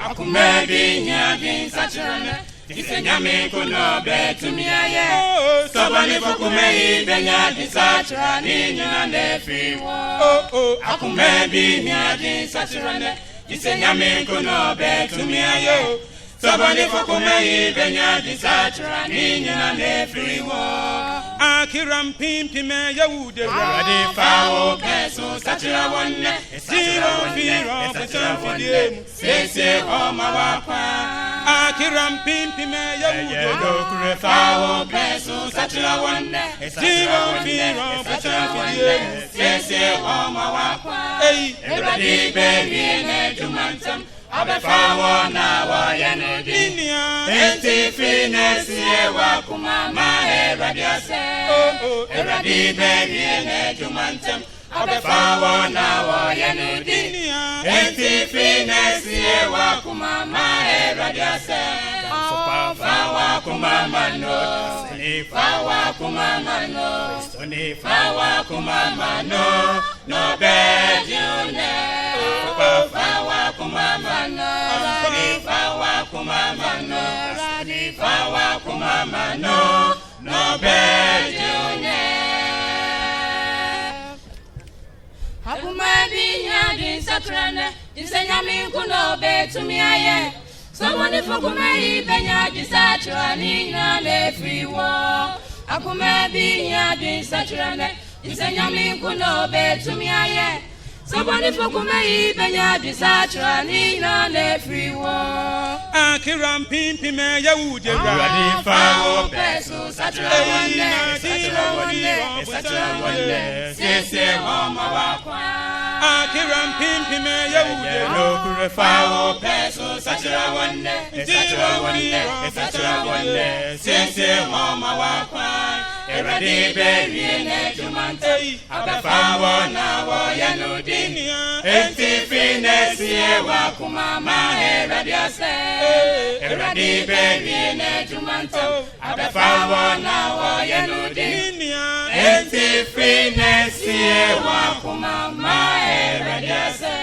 akumebi nyadin satrane Disanyame kuno betumiaye Sobani fokumehi benyadin satrane Nyina nefiwo akumebi nyadin satrane Disanyame kuno betumiaye Sobani fokumehi benyadin satrane Nyina nefiwo Akiram pimpi me yawude Radi fawo peso satira wonne Zero firo besan fidiem Sese homa wakwa Akiram pimpi me yawude Dokure fawo peso satira wonne Zero firo besan fidiem Sese homa wakwa Hey Radi bewi ne jumantam Abefawo na wa yenedi Inia Enti finesi ewa kumama Eradi ase Eradi bewi ne jumantem Abefawo na wa yenedi Inia Enti finesi ewa kumama Eradi ase Fawa kumama no Fawa kumama no Fawa kumama no No bedune Fawa kumama no Fawa kumama no Fawa kumama no No bedune Hakumabi nyadi satrane Disanyami kuno betumiaye Someone for Kumei Benya Disatrani Nale Free War. Akumebi Yadi Satrane, Disanyami Kuno Betumiaye. Somebody for Kumei Benya Disatrani Nale Free War. Akiram pimpi me yawude Radi Fawo Peso Satrawane, Satrawane, Sese Homa Wakwa. Akiram pimpi me yawude Lokure Fawo Peso Satrawane, Satrawane, Sese Homa Wakwa. Eradi Bewi ne Jumante, Abefawo na wo Yanudi. Enti finesi ewa kumama Eradi ase. Eradi bewi ne jumanto Abefawo na wo yenudi Enti finesi ewa kumama Eradi ase.